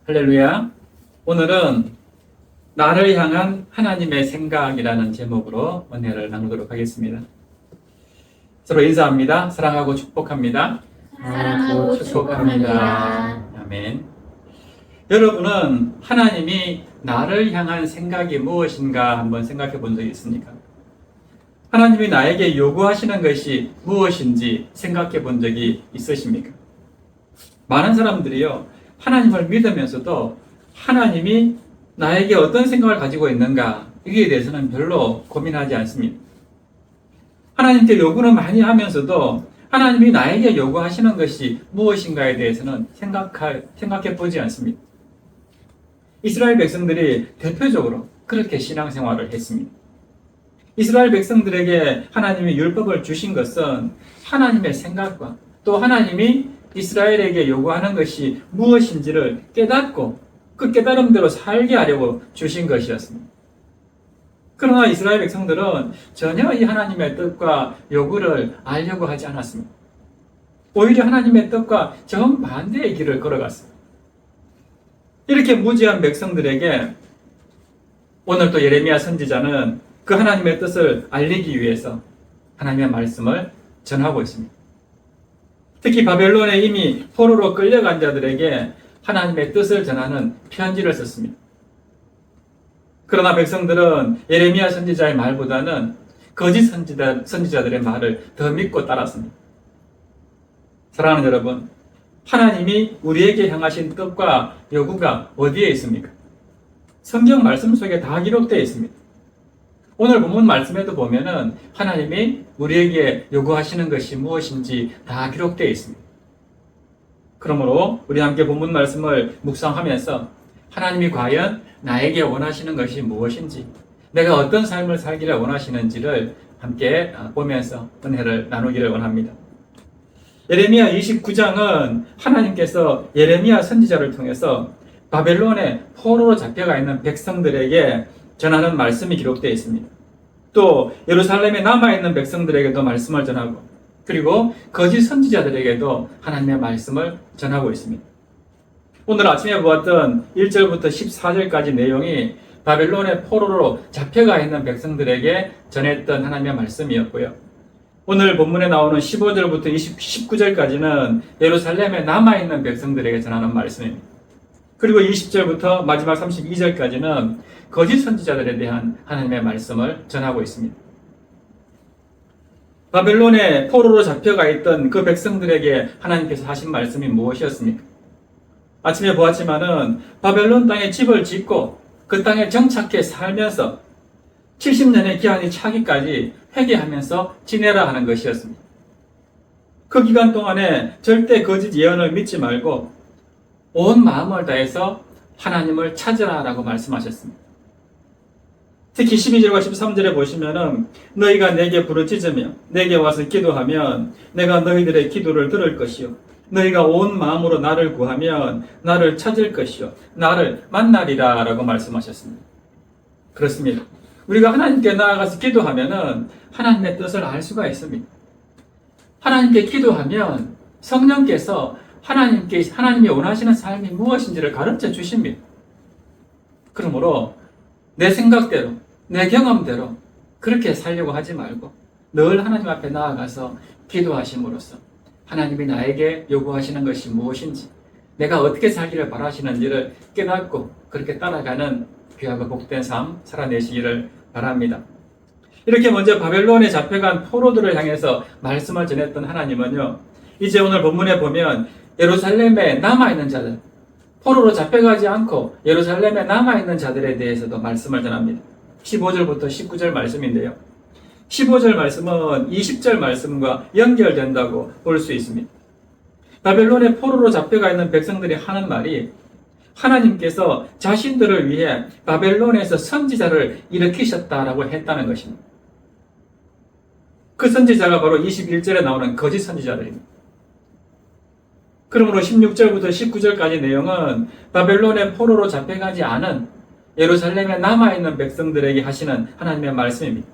할렐루야. 오늘은 나를 향한 하나님의 생각이라는 제목으로 은혜를 나누도록 하겠습니다. 서로 인사합니다. 사랑하고 축복합니다. 사랑하고 축복합니다. 아멘. 여러분은 하나님이 나를 향한 생각이 무엇인가 한번 생각해 본 적이 있습니까? 하나님이 나에게 요구하시는 것이 무엇인지 생각해 본 적이 있으십니까? 많은 사람들이요, 하나님을 믿으면서도 하나님이 나에게 어떤 생각을 가지고 있는가, 여기에 대해서는 별로 고민하지 않습니다. 하나님께 요구는 많이 하면서도 하나님이 나에게 요구하시는 것이 무엇인가에 대해서는 생각해 보지 않습니다. 이스라엘 백성들이 대표적으로 그렇게 신앙생활을 했습니다. 이스라엘 백성들에게 하나님이 율법을 주신 것은 하나님의 생각과 또 하나님이 이스라엘에게 요구하는 것이 무엇인지를 깨닫고 그 깨달음대로 살게 하려고 주신 것이었습니다. 그러나 이스라엘 백성들은 전혀 이 하나님의 뜻과 요구를 알려고 하지 않았습니다. 오히려 하나님의 뜻과 정반대의 길을 걸어갔습니다. 이렇게 무지한 백성들에게 오늘 또 예레미야 선지자는 그 하나님의 뜻을 알리기 위해서 하나님의 말씀을 전하고 있습니다. 특히 바벨론에 이미 포로로 끌려간 자들에게 하나님의 뜻을 전하는 편지를 썼습니다. 그러나 백성들은 예레미야 선지자의 말보다는 거짓 선지자들의 말을 더 믿고 따랐습니다. 사랑하는 여러분, 하나님이 우리에게 향하신 뜻과 요구가 어디에 있습니까? 성경 말씀 속에 다 기록되어 있습니다. 오늘 본문 말씀에도 보면은 하나님이 우리에게 요구하시는 것이 무엇인지 다 기록되어 있습니다. 그러므로 우리 함께 본문 말씀을 묵상하면서 하나님이 과연 나에게 원하시는 것이 무엇인지, 내가 어떤 삶을 살기를 원하시는지를 함께 보면서 은혜를 나누기를 원합니다. 예레미야 29장은 하나님께서 예레미야 선지자를 통해서 바벨론의 포로로 잡혀가 있는 백성들에게 전하는 말씀이 기록되어 있습니다. 또 예루살렘에 남아있는 백성들에게도 말씀을 전하고, 그리고 거짓 선지자들에게도 하나님의 말씀을 전하고 있습니다. 오늘 아침에 보았던 1절부터 14절까지 내용이 바벨론의 포로로 잡혀가 있는 백성들에게 전했던 하나님의 말씀이었고요. 오늘 본문에 나오는 15절부터 19절까지는 예루살렘에 남아있는 백성들에게 전하는 말씀입니다. 그리고 20절부터 마지막 32절까지는 거짓 선지자들에 대한 하나님의 말씀을 전하고 있습니다. 바벨론에 포로로 잡혀가 있던 그 백성들에게 하나님께서 하신 말씀이 무엇이었습니까? 아침에 보았지만은 바벨론 땅에 집을 짓고 그 땅에 정착해 살면서 70년의 기한이 차기까지 회개하면서 지내라 하는 것이었습니다. 그 기간 동안에 절대 거짓 예언을 믿지 말고 온 마음을 다해서 하나님을 찾으라라고 말씀하셨습니다. 특히 12절과 13절에 보시면은 너희가 내게 부르짖으며 내게 와서 기도하면 내가 너희들의 기도를 들을 것이요 너희가 온 마음으로 나를 구하면 나를 찾을 것이요 나를 만나리라 라고 말씀하셨습니다. 그렇습니다. 우리가 하나님께 나아가서 기도하면은 하나님의 뜻을 알 수가 있습니다. 하나님께 기도하면 성령께서 하나님이 원하시는 삶이 무엇인지를 가르쳐 주십니다. 그러므로 내 생각대로, 내 경험대로 그렇게 살려고 하지 말고 늘 하나님 앞에 나아가서 기도하심으로써 하나님이 나에게 요구하시는 것이 무엇인지, 내가 어떻게 살기를 바라시는지를 깨닫고 그렇게 따라가는 귀하고 복된 삶 살아내시기를 바랍니다. 이렇게 먼저 바벨론에 잡혀간 포로들을 향해서 말씀을 전했던 하나님은요, 이제 오늘 본문에 보면 예루살렘에 남아있는 자들, 포로로 잡혀가지 않고 예루살렘에 남아있는 자들에 대해서도 말씀을 전합니다. 15절부터 19절 말씀인데요. 15절 말씀은 20절 말씀과 연결된다고 볼 수 있습니다. 바벨론에 포로로 잡혀가 있는 백성들이 하는 말이 하나님께서 자신들을 위해 바벨론에서 선지자를 일으키셨다라고 했다는 것입니다. 그 선지자가 바로 21절에 나오는 거짓 선지자들입니다. 그러므로 16절부터 19절까지 내용은 바벨론의 포로로 잡혀가지 않은 예루살렘에 남아있는 백성들에게 하시는 하나님의 말씀입니다.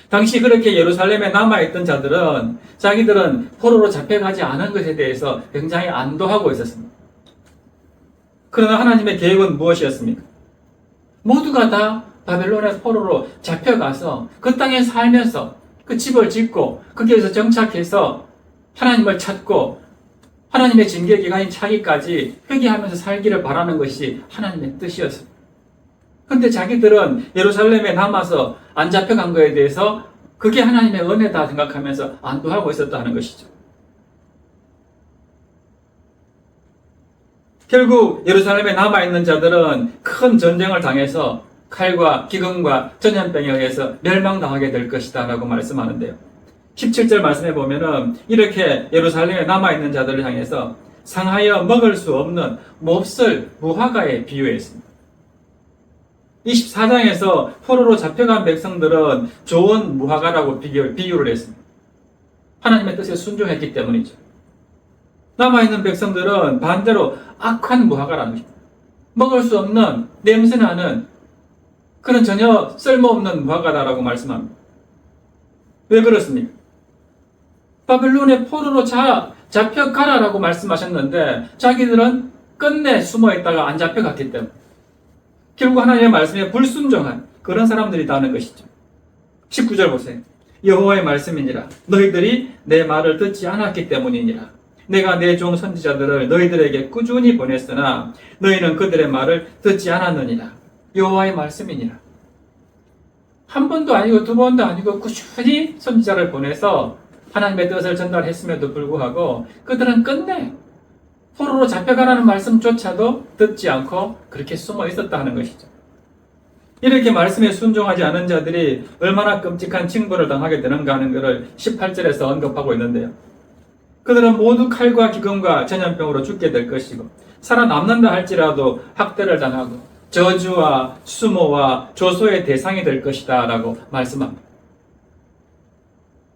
당시 그렇게 예루살렘에 남아있던 자들은 자기들은 포로로 잡혀가지 않은 것에 대해서 굉장히 안도하고 있었습니다. 그러나 하나님의 계획은 무엇이었습니까? 모두가 다 바벨론의 포로로 잡혀가서 그 땅에 살면서 그 집을 짓고 거기에서 정착해서 하나님을 찾고 하나님의 징계 기간인 차기까지 회개하면서 살기를 바라는 것이 하나님의 뜻이었습니다. 그런데 자기들은 예루살렘에 남아서 안 잡혀간 거에 대해서 그게 하나님의 은혜다 생각하면서 안도하고 있었다는 것이죠. 결국 예루살렘에 남아있는 자들은 큰 전쟁을 당해서 칼과 기근과 전염병에 의해서 멸망당하게 될 것이다 라고 말씀하는데요. 17절 말씀해 보면은 이렇게 예루살렘에 남아있는 자들을 향해서 상하여 먹을 수 없는 몹쓸 무화과에 비유했습니다. 24장에서 포로로 잡혀간 백성들은 좋은 무화과라고 비유를 했습니다. 하나님의 뜻에 순종했기 때문이죠. 남아있는 백성들은 반대로 악한 무화과라는 것입니다. 먹을 수 없는 냄새나는 그런 전혀 쓸모없는 무화과다라고 말씀합니다. 왜 그렇습니까? 바벨론의 포로로 잡혀가라라고 말씀하셨는데 자기들은 끝내 숨어있다가 안 잡혀갔기 때문에 결국 하나님의 말씀에 불순종한 그런 사람들이라는 것이죠. 19절 보세요. 여호와의 말씀이니라. 너희들이 내 말을 듣지 않았기 때문이니라. 내가 내 종 선지자들을 너희들에게 꾸준히 보냈으나 너희는 그들의 말을 듣지 않았느니라. 여호와의 말씀이니라. 한 번도 아니고 두 번도 아니고 꾸준히 선지자를 보내서 하나님의 뜻을 전달했음에도 불구하고 그들은 끝내 포로로 잡혀가라는 말씀조차도 듣지 않고 그렇게 숨어 있었다는 것이죠. 이렇게 말씀에 순종하지 않은 자들이 얼마나 끔찍한 징벌을 당하게 되는가 하는 것을 18절에서 언급하고 있는데요. 그들은 모두 칼과 기근과 전염병으로 죽게 될 것이고 살아남는다 할지라도 학대를 당하고 저주와 수모와 조소의 대상이 될 것이다 라고 말씀합니다.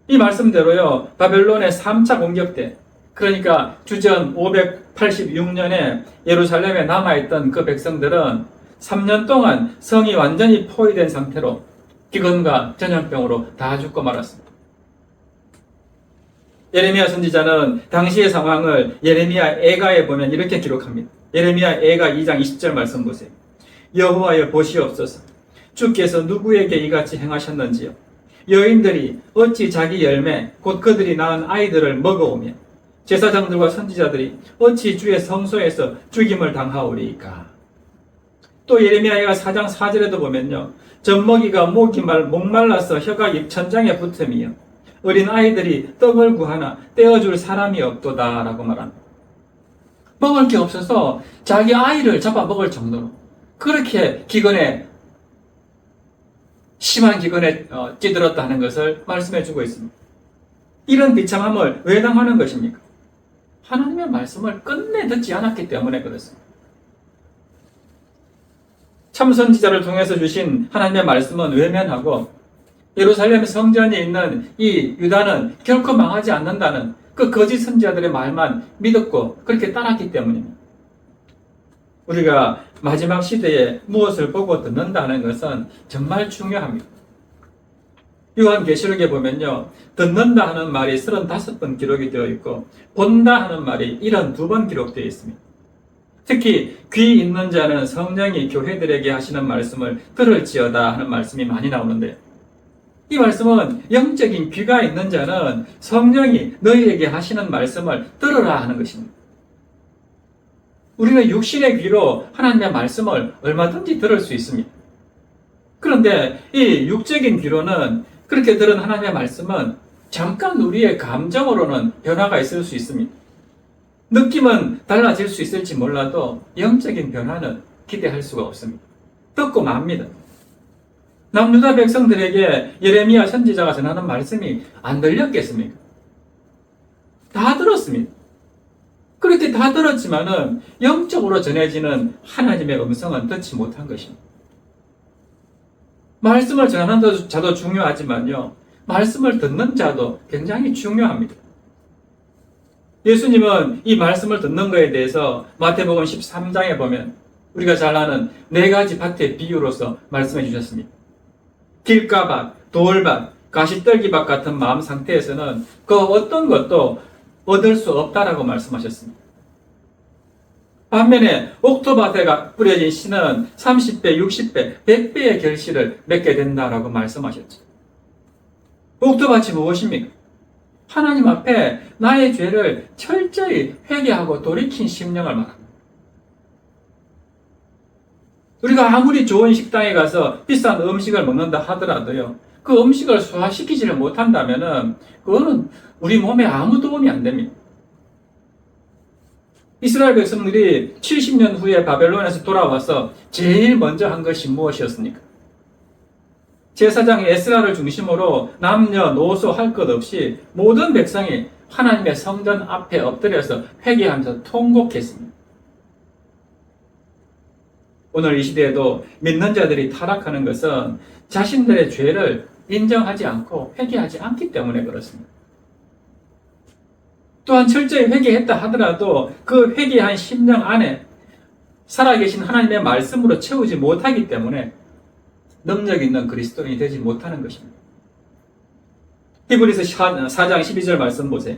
이 말씀대로요, 바벨론의 3차 공격 때, 그러니까 주전 586년에 예루살렘에 남아있던 그 백성들은 3년 동안 성이 완전히 포위된 상태로 기근과 전염병으로 다 죽고 말았습니다. 예레미야 선지자는 당시의 상황을 예레미야 애가에 보면 이렇게 기록합니다. 예레미야 애가 2장 20절 말씀 보세요. 여호와여 보시옵소서. 주께서 누구에게 이같이 행하셨는지요. 여인들이 어찌 자기 열매 곧 그들이 낳은 아이들을 먹어오며 제사장들과 선지자들이 어찌 주의 성소에서 죽임을 당하오리이까. 또 예레미야가 4장 4절에도 보면요. 젖먹이가 목말라서 혀가 입천장에 붙음이요. 어린 아이들이 떡을 구하나 떼어줄 사람이 없도다 라고 말합니다. 먹을 게 없어서 자기 아이를 잡아먹을 정도로 그렇게 심한 기근에 찌들었다는 것을 말씀해주고 있습니다. 이런 비참함을 왜 당하는 것입니까? 하나님의 말씀을 끝내 듣지 않았기 때문에 그렇습니다. 참선지자를 통해서 주신 하나님의 말씀은 외면하고 예루살렘 성전이 있는 이 유다는 결코 망하지 않는다는 그 거짓 선지자들의 말만 믿었고 그렇게 따랐기 때문입니다. 우리가 마지막 시대에 무엇을 보고 듣는다는 것은 정말 중요합니다. 요한계시록에 보면요. 듣는다 하는 말이 35번 기록이 되어 있고 본다 하는 말이 72번 기록되어 있습니다. 특히 귀 있는 자는 성령이 교회들에게 하시는 말씀을 들을지어다 하는 말씀이 많이 나오는데 이 말씀은 영적인 귀가 있는 자는 성령이 너희에게 하시는 말씀을 들으라 하는 것입니다. 우리는 육신의 귀로 하나님의 말씀을 얼마든지 들을 수 있습니다. 그런데 이 육적인 귀로는 그렇게 들은 하나님의 말씀은 잠깐 우리의 감정으로는 변화가 있을 수 있습니다. 느낌은 달라질 수 있을지 몰라도 영적인 변화는 기대할 수가 없습니다. 듣고 맙니다. 남유다 백성들에게 예레미야 선지자가 전하는 말씀이 안 들렸겠습니까? 다 들었습니다. 그렇게 다 들었지만은 영적으로 전해지는 하나님의 음성은 듣지 못한 것입니다. 말씀을 전하는 자도 중요하지만요, 말씀을 듣는 자도 굉장히 중요합니다. 예수님은 이 말씀을 듣는 것에 대해서 마태복음 13장에 보면 우리가 잘 아는 4가지 밭의 비유로서 말씀해 주셨습니다. 길가밭, 돌밭, 가시떨기밭 같은 마음 상태에서는 그 어떤 것도 얻을 수 없다라고 말씀하셨습니다. 반면에 옥토밭에 뿌려진 씨는 30배, 60배, 100배의 결실을 맺게 된다라고 말씀하셨죠. 옥토밭이 무엇입니까? 하나님 앞에 나의 죄를 철저히 회개하고 돌이킨 심령을 말합니다. 우리가 아무리 좋은 식당에 가서 비싼 음식을 먹는다 하더라도요, 그 음식을 소화시키지를 못한다면은 그거는 우리 몸에 아무 도움이 안 됩니다. 이스라엘 백성들이 70년 후에 바벨론에서 돌아와서 제일 먼저 한 것이 무엇이었습니까? 제사장 에스라를 중심으로 남녀노소 할 것 없이 모든 백성이 하나님의 성전 앞에 엎드려서 회개하면서 통곡했습니다. 오늘 이 시대에도 믿는 자들이 타락하는 것은 자신들의 죄를 인정하지 않고 회개하지 않기 때문에 그렇습니다. 또한 철저히 회개했다 하더라도 그 회개한 심령 안에 살아계신 하나님의 말씀으로 채우지 못하기 때문에 능력 있는 그리스도인이 되지 못하는 것입니다. 히브리서 4장 12절 말씀 보세요.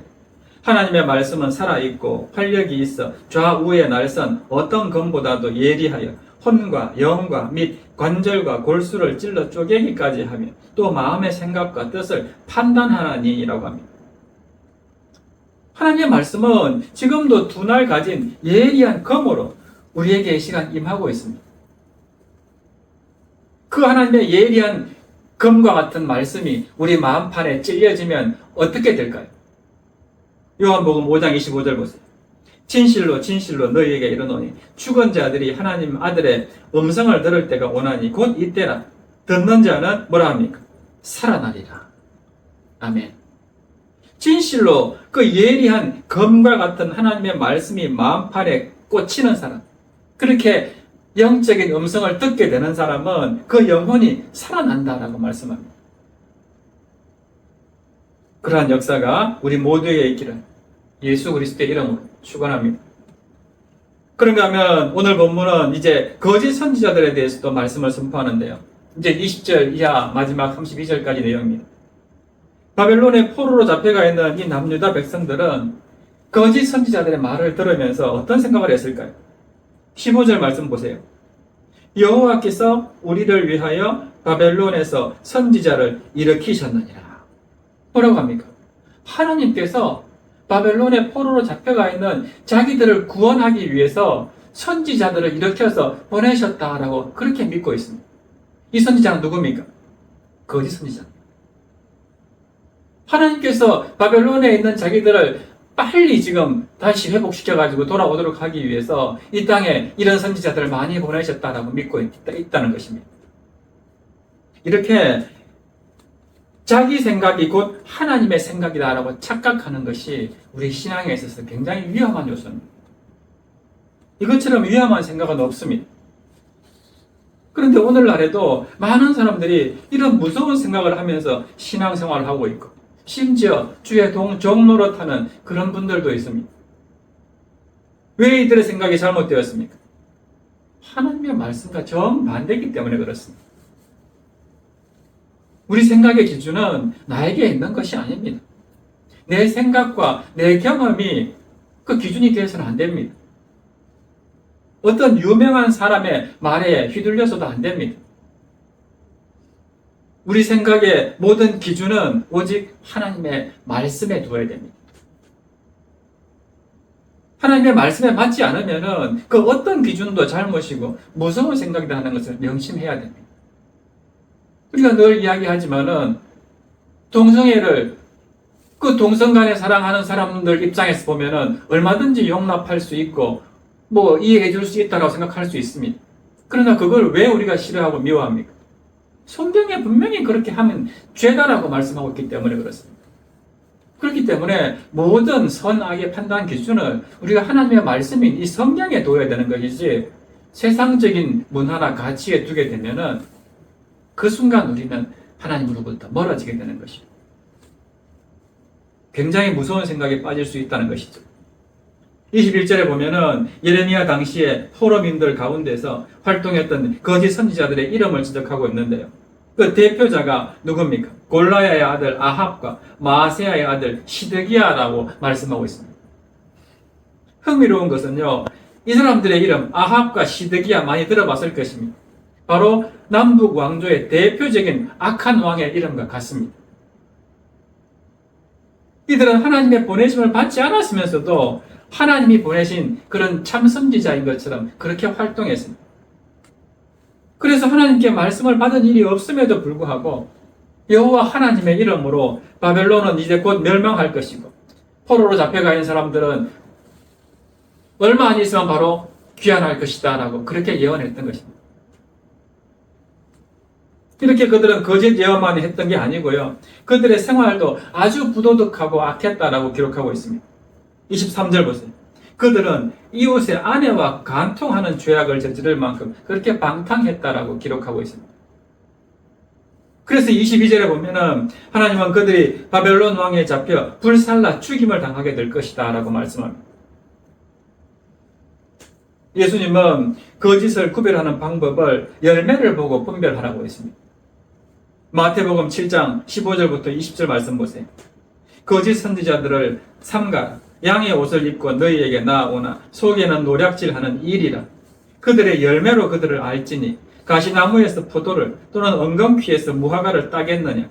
하나님의 말씀은 살아있고 활력이 있어 좌우의 날선 어떤 검보다도 예리하여 혼과 영과 및 관절과 골수를 찔러 쪼개기까지 하며 또 마음의 생각과 뜻을 판단하나니라고 합니다. 하나님의 말씀은 지금도 두 날 가진 예리한 검으로 우리에게 이 시간 임하고 있습니다. 그 하나님의 예리한 검과 같은 말씀이 우리 마음판에 찔려지면 어떻게 될까요? 요한복음 5장 25절 보세요. 진실로 진실로 너희에게 이르노니 죽은 자들이 하나님 아들의 음성을 들을 때가 오나니 곧 이때라. 듣는 자는 뭐라 합니까? 살아나리라. 아멘. 진실로 그 예리한 검과 같은 하나님의 말씀이 마음판에 꽂히는 사람, 그렇게 영적인 음성을 듣게 되는 사람은 그 영혼이 살아난다라고 말씀합니다. 그러한 역사가 우리 모두에게 있기를 예수 그리스도의 이름으로 축원합니다. 그런가 하면 오늘 본문은 이제 거짓 선지자들에 대해서도 말씀을 선포하는데요. 이제 20절 이하 마지막 32절까지 내용입니다. 바벨론의 포로로 잡혀가 있는 이 남유다 백성들은 거짓 선지자들의 말을 들으면서 어떤 생각을 했을까요? 15절 말씀 보세요. 여호와께서 우리를 위하여 바벨론에서 선지자를 일으키셨느니라. 뭐라고 합니까? 하나님께서 바벨론의 포로로 잡혀가 있는 자기들을 구원하기 위해서 선지자들을 일으켜서 보내셨다라고 그렇게 믿고 있습니다. 이 선지자는 누굽니까? 거짓 선지자. 하나님께서 바벨론에 있는 자기들을 빨리 지금 다시 회복시켜가지고 돌아오도록 하기 위해서 이 땅에 이런 선지자들을 많이 보내셨다라고 믿고 있다는 것입니다. 이렇게 자기 생각이 곧 하나님의 생각이다라고 착각하는 것이 우리 신앙에 있어서 굉장히 위험한 요소입니다. 이것처럼 위험한 생각은 없습니다. 그런데 오늘날에도 많은 사람들이 이런 무서운 생각을 하면서 신앙생활을 하고 있고 심지어 주의 종노릇하는 그런 분들도 있습니다. 왜 이들의 생각이 잘못되었습니까? 하나님의 말씀과 정반대이기 때문에 그렇습니다. 우리 생각의 기준은 나에게 있는 것이 아닙니다. 내 생각과 내 경험이 그 기준이 되어서는 안 됩니다. 어떤 유명한 사람의 말에 휘둘려서도 안 됩니다. 우리 생각의 모든 기준은 오직 하나님의 말씀에 두어야 됩니다. 하나님의 말씀에 맞지 않으면은 그 어떤 기준도 잘못이고 무서운 생각이다 하는 것을 명심해야 됩니다. 우리가 늘 이야기하지만은 동성애를 그 동성 간에 사랑하는 사람들 입장에서 보면은 얼마든지 용납할 수 있고 뭐 이해해 줄 수 있다고 생각할 수 있습니다. 그러나 그걸 왜 우리가 싫어하고 미워합니까? 성경에 분명히 그렇게 하면 죄다라고 말씀하고 있기 때문에 그렇습니다. 그렇기 때문에 모든 선악의 판단 기준을 우리가 하나님의 말씀인 이 성경에 둬야 되는 것이지 세상적인 문화나 가치에 두게 되면은 그 순간 우리는 하나님으로부터 멀어지게 되는 것입니다. 굉장히 무서운 생각에 빠질 수 있다는 것이죠. 21절에 보면은 예레미야 당시에 포로민들 가운데서 활동했던 거짓 선지자들의 이름을 지적하고 있는데요. 그 대표자가 누굽니까? 골라야의 아들 아합과 마아세야의 아들 시드기야라고 말씀하고 있습니다. 흥미로운 것은요, 이 사람들의 이름 아합과 시드기야 많이 들어봤을 것입니다. 바로 남북 왕조의 대표적인 악한 왕의 이름과 같습니다. 이들은 하나님의 보내심을 받지 않았으면서도 하나님이 보내신 그런 참 선지자인 것처럼 그렇게 활동했습니다. 그래서 하나님께 말씀을 받은 일이 없음에도 불구하고 여호와 하나님의 이름으로 바벨론은 이제 곧 멸망할 것이고 포로로 잡혀가 있는 사람들은 얼마 안 있으면 바로 귀환할 것이다 라고 그렇게 예언했던 것입니다. 이렇게 그들은 거짓 예언만 했던 게 아니고요. 그들의 생활도 아주 부도덕하고 악했다라고 기록하고 있습니다. 23절 보세요. 그들은 이웃의 아내와 간통하는 죄악을 저지를 만큼 그렇게 방탕했다라고 기록하고 있습니다. 그래서 22절에 보면은 하나님은 그들이 바벨론 왕에 잡혀 불살라 죽임을 당하게 될 것이다 라고 말씀합니다. 예수님은 거짓을 구별하는 방법을 열매를 보고 분별하라고 했습니다. 마태복음 7장 15절부터 20절 말씀 보세요. 거짓 선지자들을 삼가라. 양의 옷을 입고 너희에게 나아오나 속에는 노략질하는 일이라. 그들의 열매로 그들을 알지니 가시나무에서 포도를 또는 엉겅퀴에서 무화과를 따겠느냐.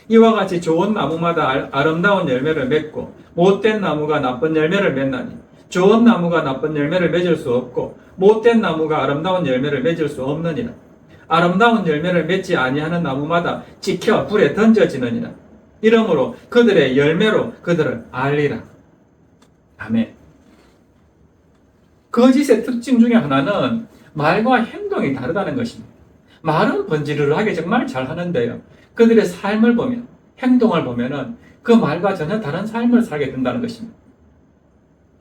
이와 같이 좋은 나무마다 아름다운 열매를 맺고 못된 나무가 나쁜 열매를 맺나니 좋은 나무가 나쁜 열매를 맺을 수 없고 못된 나무가 아름다운 열매를 맺을 수 없느니라. 아름다운 열매를 맺지 아니하는 나무마다 찍혀 불에 던져지느니라. 이러므로 그들의 열매로 그들을 알리라. 아멘. 거짓의 특징 중에 하나는 말과 행동이 다르다는 것입니다. 말은 번지르르하게 정말 잘하는데요. 그들의 삶을 보면, 행동을 보면은 그 말과 전혀 다른 삶을 살게 된다는 것입니다.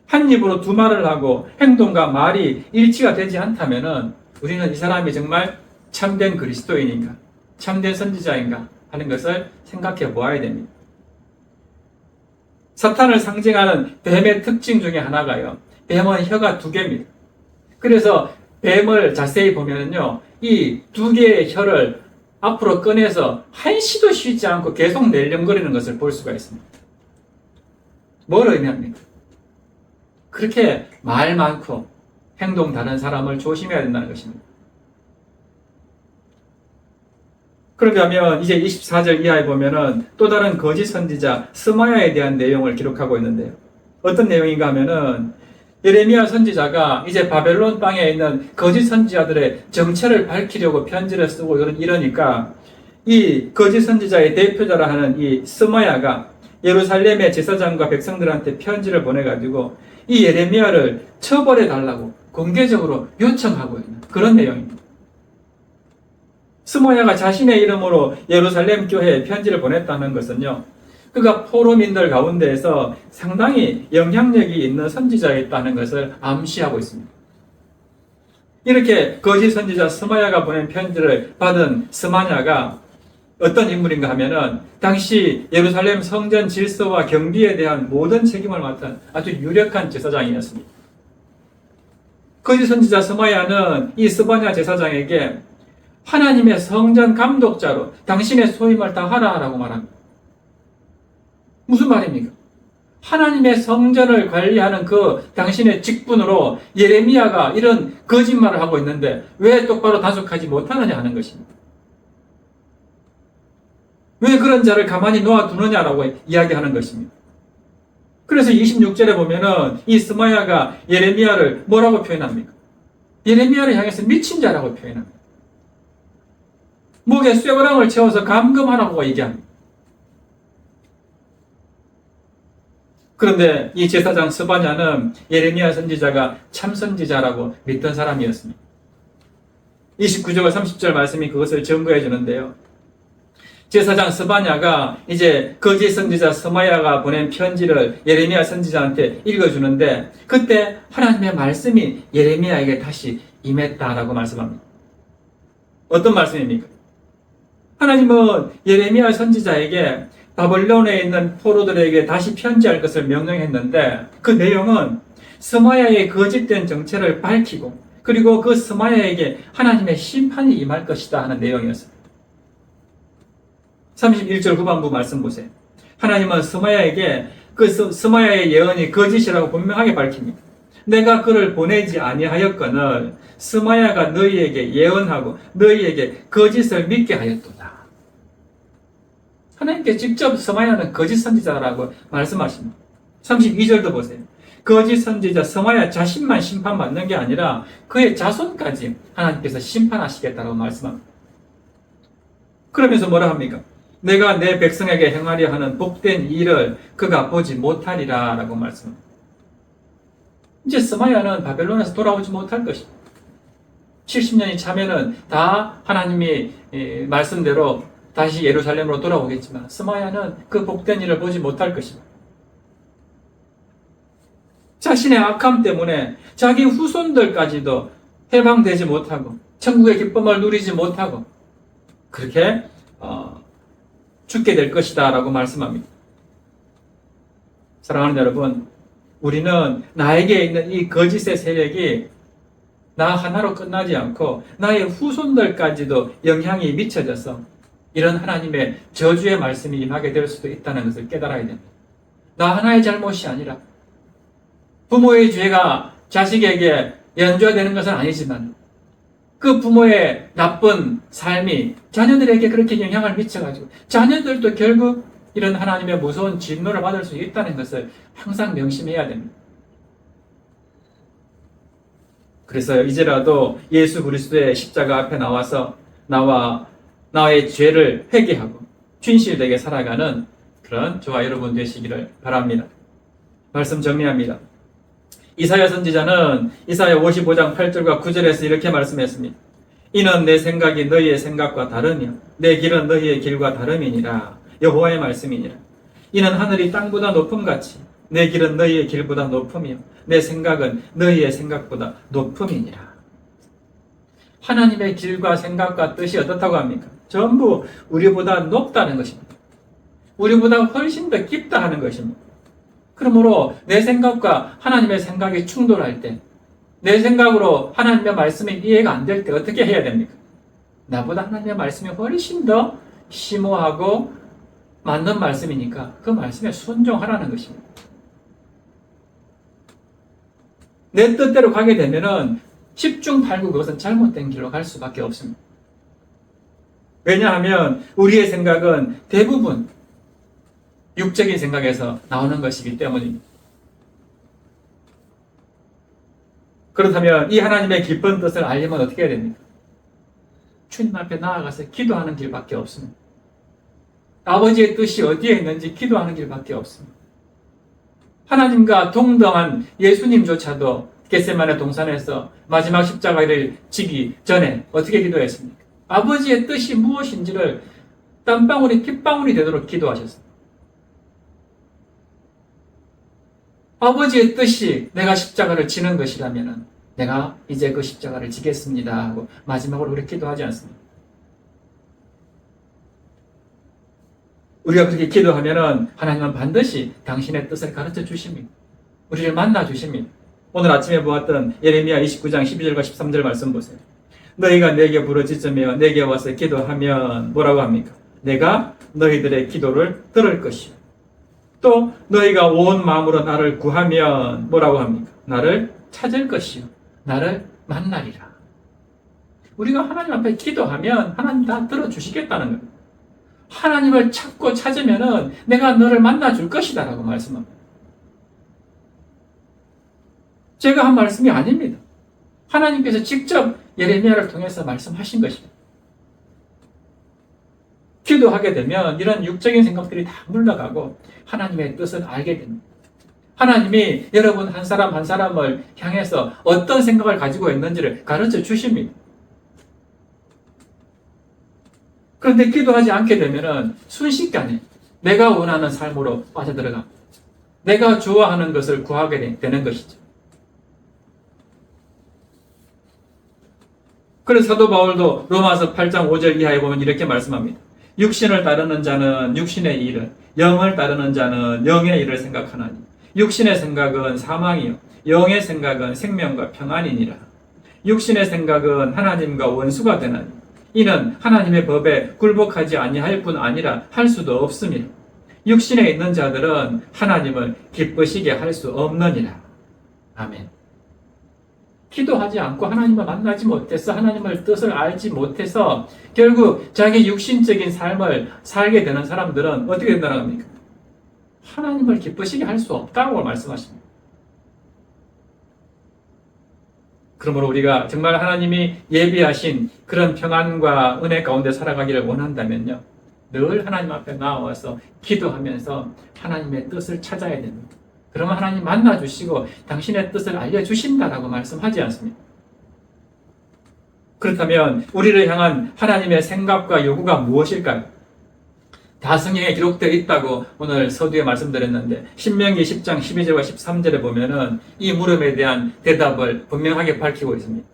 한 입으로 두 말을 하고 행동과 말이 일치가 되지 않다면은 우리는 이 사람이 정말 참된 그리스도인인가, 참된 선지자인가 하는 것을 생각해 보아야 됩니다. 사탄을 상징하는 뱀의 특징 중에 하나가요. 뱀은 혀가 두 개입니다. 그래서 뱀을 자세히 보면요, 이 두 개의 혀를 앞으로 꺼내서 한시도 쉬지 않고 계속 낼름거리는 것을 볼 수가 있습니다. 뭘 의미합니까? 그렇게 말 많고 행동 다른 사람을 조심해야 된다는 것입니다. 그러면 이제 24절 이하에 보면은 또 다른 거짓 선지자 스마야에 대한 내용을 기록하고 있는데요. 어떤 내용인가 하면은 예레미야 선지자가 이제 바벨론 땅에 있는 거짓 선지자들의 정체를 밝히려고 편지를 쓰고 이러니까 이 거짓 선지자의 대표자라 하는 이 스마야가 예루살렘의 제사장과 백성들한테 편지를 보내가지고 이 예레미야를 처벌해 달라고 공개적으로 요청하고 있는 그런 내용입니다. 스마야가 자신의 이름으로 예루살렘 교회에 편지를 보냈다는 것은요, 그가 포로민들 가운데에서 상당히 영향력이 있는 선지자였다는 것을 암시하고 있습니다. 이렇게 거짓 선지자 스마야가 보낸 편지를 받은 스마야가 어떤 인물인가 하면은 당시 예루살렘 성전 질서와 경비에 대한 모든 책임을 맡은 아주 유력한 제사장이었습니다. 거짓 선지자 스마야는 이 스바냐 제사장에게 하나님의 성전 감독자로 당신의 소임을 다하라라고 말합니다. 무슨 말입니까? 하나님의 성전을 관리하는 그 당신의 직분으로 예레미야가 이런 거짓말을 하고 있는데 왜 똑바로 단속하지 못하느냐 하는 것입니다. 왜 그런 자를 가만히 놓아두느냐라고 이야기하는 것입니다. 그래서 26절에 보면은 이 스마야가 예레미야를 뭐라고 표현합니까? 예레미야를 향해서 미친 자라고 표현합니다. 목에 쇠고랑을 채워서 감금하라고 얘기합니다. 그런데 이 제사장 스바냐는 예레미야 선지자가 참 선지자라고 믿던 사람이었습니다. 29절 30절 말씀이 그것을 증거해 주는데요. 제사장 스바냐가 이제 거짓 선지자 스마야가 보낸 편지를 예레미야 선지자한테 읽어주는데 그때 하나님의 말씀이 예레미야에게 다시 임했다라고 말씀합니다. 어떤 말씀입니까? 하나님은 예레미야 선지자에게 바벨론에 있는 포로들에게 다시 편지할 것을 명령했는데 그 내용은 스마야의 거짓된 정체를 밝히고 그리고 그 스마야에게 하나님의 심판이 임할 것이다 하는 내용이었습니다. 31절 후반부 말씀 보세요. 하나님은 스마야에게 그 스마야의 예언이 거짓이라고 분명하게 밝힙니다. 내가 그를 보내지 아니하였거늘 스마야가 너희에게 예언하고 너희에게 거짓을 믿게 하였도다. 하나님께 직접 스마야는 거짓 선지자라고 말씀하십니다. 32절도 보세요. 거짓 선지자 스마야 자신만 심판받는 게 아니라 그의 자손까지 하나님께서 심판하시겠다고 말씀합니다. 그러면서 뭐라 합니까? 내가 내 백성에게 행하려 하는 복된 일을 그가 보지 못하리라 라고 말씀합니다. 이제 스마야는 바벨론에서 돌아오지 못할 것입니다. 70년이 차면은 다 하나님이 말씀대로 다시 예루살렘으로 돌아오겠지만 스마야는 그 복된 일을 보지 못할 것입니다. 자신의 악함 때문에 자기 후손들까지도 해방되지 못하고 천국의 기쁨을 누리지 못하고 그렇게 죽게 될 것이다 라고 말씀합니다. 사랑하는 여러분, 우리는 나에게 있는 이 거짓의 세력이 나 하나로 끝나지 않고 나의 후손들까지도 영향이 미쳐져서 이런 하나님의 저주의 말씀이 임하게 될 수도 있다는 것을 깨달아야 됩니다. 나 하나의 잘못이 아니라 부모의 죄가 자식에게 연좌되는 것은 아니지만 그 부모의 나쁜 삶이 자녀들에게 그렇게 영향을 미쳐가지고 자녀들도 결국 이런 하나님의 무서운 진노를 받을 수 있다는 것을 항상 명심해야 됩니다. 그래서 이제라도 예수 그리스도의 십자가 앞에 나와서 나의 죄를 회개하고 진실되게 살아가는 그런 저와 여러분 되시기를 바랍니다. 말씀 정리합니다. 이사야 선지자는 이사야 55장 8절과 9절에서 이렇게 말씀했습니다. 이는 내 생각이 너희의 생각과 다르며 내 길은 너희의 길과 다름이니라. 여호와의 말씀이니라. 이는 하늘이 땅보다 높음같이 내 길은 너희의 길보다 높으며 내 생각은 너희의 생각보다 높음이니라. 하나님의 길과 생각과 뜻이 어떻다고 합니까? 전부 우리보다 높다는 것입니다. 우리보다 훨씬 더 깊다 하는 것입니다. 그러므로 내 생각과 하나님의 생각이 충돌할 때, 내 생각으로 하나님의 말씀이 이해가 안 될 때 어떻게 해야 됩니까? 나보다 하나님의 말씀이 훨씬 더 심오하고 맞는 말씀이니까 그 말씀에 순종하라는 것입니다. 내 뜻대로 가게 되면은 10중 8구 그것은 잘못된 길로 갈 수밖에 없습니다. 왜냐하면 우리의 생각은 대부분 육적인 생각에서 나오는 것이기 때문입니다. 그렇다면 이 하나님의 깊은 뜻을 알려면 어떻게 해야 됩니까? 주님 앞에 나아가서 기도하는 길밖에 없습니다. 아버지의 뜻이 어디에 있는지 기도하는 길밖에 없습니다. 하나님과 동등한 예수님조차도 겟세마네 동산에서 마지막 십자가를 지기 전에 어떻게 기도했습니까? 아버지의 뜻이 무엇인지를 땀방울이 핏방울이 되도록 기도하셨습니다. 아버지의 뜻이 내가 십자가를 지는 것이라면 내가 이제 그 십자가를 지겠습니다 하고 마지막으로 그렇게 기도하지 않습니다. 우리가 그렇게 기도하면 하나님은 반드시 당신의 뜻을 가르쳐 주십니다. 우리를 만나 주십니다. 오늘 아침에 보았던 예레미야 29장 12절과 13절 말씀 보세요. 너희가 내게 부르짖으며 내게 와서 기도하면 뭐라고 합니까? 내가 너희들의 기도를 들을 것이요. 또 너희가 온 마음으로 나를 구하면 뭐라고 합니까? 나를 찾을 것이요. 나를 만나리라. 우리가 하나님 앞에 기도하면 하나님 다 들어주시겠다는 거예요. 하나님을 찾고 찾으면은 내가 너를 만나줄 것이다 라고 말씀합니다. 제가 한 말씀이 아닙니다. 하나님께서 직접 예레미야를 통해서 말씀하신 것입니다. 기도하게 되면 이런 육적인 생각들이 다 물러가고 하나님의 뜻을 알게 됩니다. 하나님이 여러분 한 사람 한 사람을 향해서 어떤 생각을 가지고 있는지를 가르쳐 주십니다. 그런데 기도하지 않게 되면 순식간에 내가 원하는 삶으로 빠져들어갑니다. 내가 좋아하는 것을 구하게 되는 것이죠. 그래서 사도 바울도 로마서 8장 5절 이하에 보면 이렇게 말씀합니다. 육신을 따르는 자는 육신의 일을, 영을 따르는 자는 영의 일을 생각하나니 육신의 생각은 사망이요 영의 생각은 생명과 평안이니라. 육신의 생각은 하나님과 원수가 되나니 이는 하나님의 법에 굴복하지 아니할 뿐 아니라 할 수도 없음이라. 육신에 있는 자들은 하나님을 기쁘시게 할 수 없느니라. 아멘. 기도하지 않고 하나님을 만나지 못해서 하나님의 뜻을 알지 못해서 결국 자기 육신적인 삶을 살게 되는 사람들은 어떻게 된다는 겁니까? 하나님을 기쁘시게 할 수 없다고 말씀하십니다. 그러므로 우리가 정말 하나님이 예비하신 그런 평안과 은혜 가운데 살아가기를 원한다면요, 늘 하나님 앞에 나와서 기도하면서 하나님의 뜻을 찾아야 됩니다. 그러면 하나님 만나주시고 당신의 뜻을 알려주신다라고 말씀하지 않습니까? 그렇다면 우리를 향한 하나님의 생각과 요구가 무엇일까요? 다 성경에 기록되어 있다고 오늘 서두에 말씀드렸는데 신명기 10장 12절과 13절에 보면은 이 물음에 대한 대답을 분명하게 밝히고 있습니다.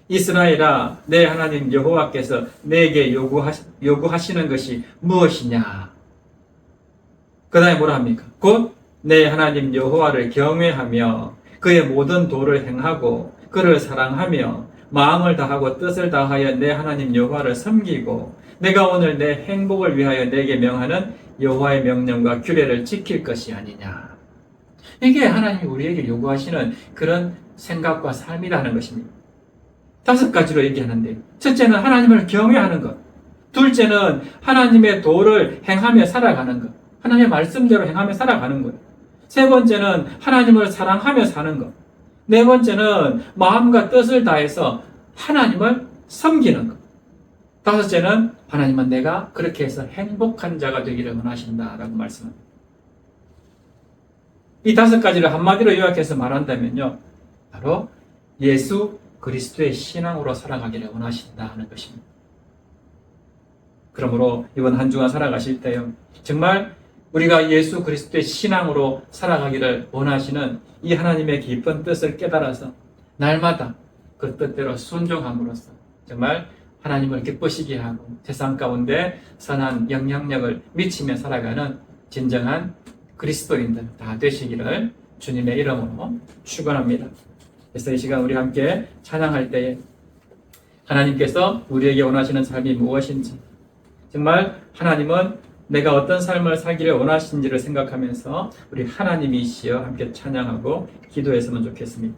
이스라엘아, 내 하나님 여호와께서 내게 요구하시는 것이 무엇이냐? 그 다음에 뭐라 합니까? 곧 내 하나님 여호와를 경외하며 그의 모든 도를 행하고 그를 사랑하며 마음을 다하고 뜻을 다하여 내 하나님 여호와를 섬기고 내가 오늘 내 행복을 위하여 내게 명하는 여호와의 명령과 규례를 지킬 것이 아니냐. 이게 하나님이 우리에게 요구하시는 그런 생각과 삶이라는 것입니다. 5가지로 얘기하는데, 첫째는 하나님을 경외하는 것, 둘째는 하나님의 도를 행하며 살아가는 것, 하나님의 말씀대로 행하며 살아가는 것, 세 번째는 하나님을 사랑하며 사는 것, 네 번째는 마음과 뜻을 다해서 하나님을 섬기는 것, 다섯째는 하나님은 내가 그렇게 해서 행복한 자가 되기를 원하신다라고 말씀합니다. 이 5가지를 한마디로 요약해서 말한다면요, 바로 예수 그리스도의 신앙으로 살아가기를 원하신다 하는 것입니다. 그러므로 이번 한 주간 살아가실 때요, 정말 우리가 예수 그리스도의 신앙으로 살아가기를 원하시는 이 하나님의 깊은 뜻을 깨달아서 날마다 그 뜻대로 순종함으로써 정말 하나님을 기쁘시게 하고 세상 가운데 선한 영향력을 미치며 살아가는 진정한 그리스도인들 다 되시기를 주님의 이름으로 축원합니다. 그래서 이 시간 우리 함께 찬양할 때에 하나님께서 우리에게 원하시는 삶이 무엇인지, 정말 하나님은 내가 어떤 삶을 살기를 원하시는지를 생각하면서 우리 하나님이시여 함께 찬양하고 기도했으면 좋겠습니다.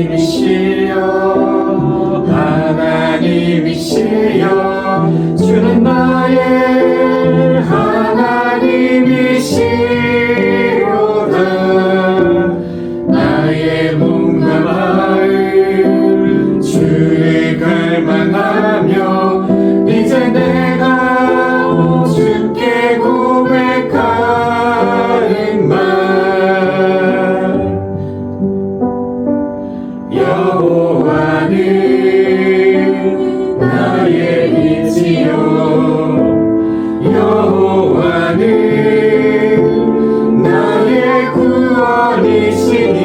하나님이시여 하나님이시여 주는 나의 하나님이시로다. 나의 몸과 마음 주를 갈망하며 이제 내가 주께 고백하는 말, 여호와는 나의 이지요 여호와는 나의 구원이시니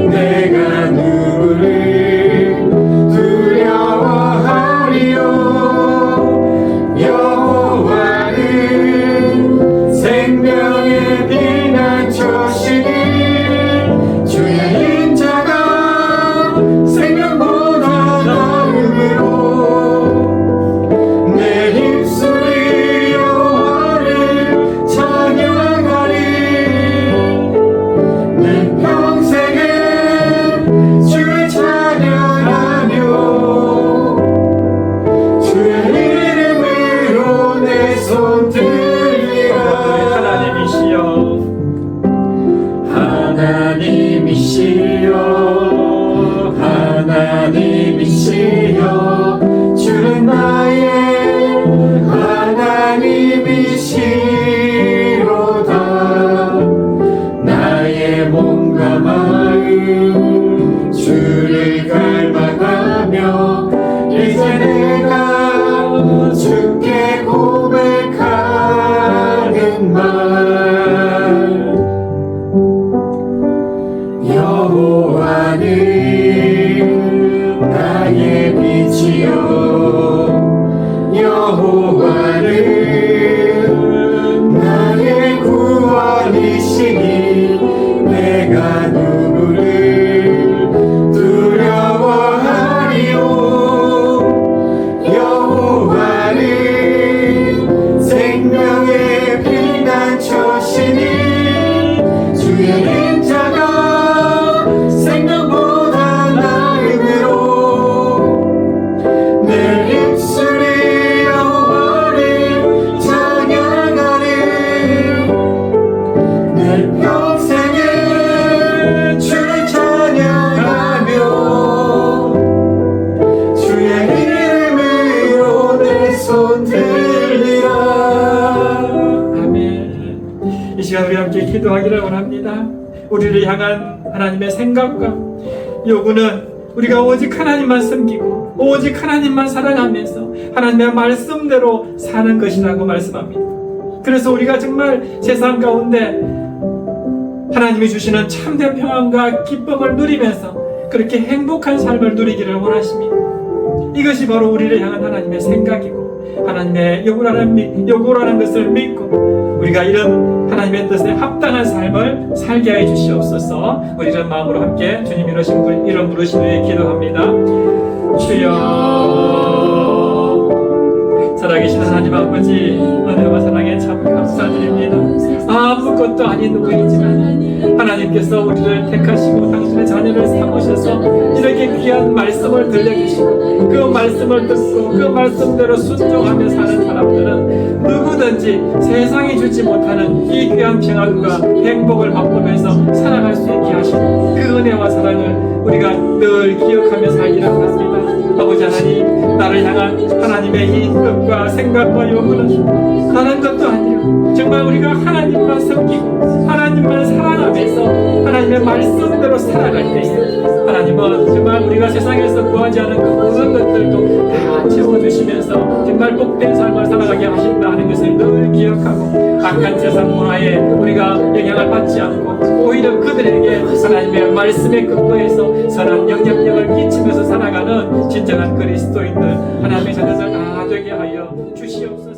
내가 누구를 두려워하리요. 여호와는 생명의 피난처시니 주의 인자가 생명보다 나음으로 내 입술이 여호와를 찬양하리. 내 평생에 주를 찬양하며 주의 이름으로 내 손 들리라. 하나님이시여 하나님이시여 주는 나의 하나님이시로다. 나의 몸과 마음 주를 갈망하며 이제 내가 주께 고백하는 말, 여호와는 나의 빛이요 여호와는 나의 구원이시니 내가 누구를 두려워하리요. 기도하기를 원합니다. 우리를 향한 하나님의 생각과 요구는 우리가 오직 하나님만 섬기고 오직 하나님만 사랑하면서 하나님의 말씀대로 사는 것이라고 말씀합니다. 그래서 우리가 정말 세상 가운데 하나님이 주시는 참된 평안과 기쁨을 누리면서 그렇게 행복한 삶을 누리기를 원하십니다. 이것이 바로 우리를 향한 하나님의 생각이고 하나님의 요구라는 것을 믿고 우리가 이런 하나님의 뜻에 합당한 삶을 살게 해 주시옵소서. 우리 이런 마음으로 함께 주님 이름 부르신 후에 기도합니다. 주여, 살아계신 하나님 아버지, 은혜와 사랑에 참 감사드립니다. 아무것도 아닌 우리지만 하나님께서 우리를 택하시고 당신의 자녀를 삼으셔서 이렇게 귀한 말씀을 들려주시고 그 말씀을 듣고 그 말씀대로 순종하며 사는 사람들은 누구든지 세상이 주지 못하는 이 귀한 평안과 행복을 맛보면서 살아갈 수 있게 하신 그 은혜와 사랑을 우리가 늘 기억하며 살기를 원합니다. 아버지 하나님, 나를 향한 하나님의 이 뜻과 생각과 요구는 다른 것도 아니요 정말 우리가 하나님만 섬기고 하나님만 사랑하면서 하나님의 말씀대로 살아갈 때 하나님은 정말 우리가 세상에서 구하지 않은 그 모든 것들도 다 채워주시면서 정말 복된 삶을 살아가게 하신다 하는 것을 늘 기억하고 악한 세상 문화에 우리가 영향을 받지 않고 오히려 그들에게 하나님의 말씀의 근거에서 선한 영향력을 끼치면서 살아가는 진정한 그리스도인들 하나님의 자녀들 다 되게 하여 주시옵소서.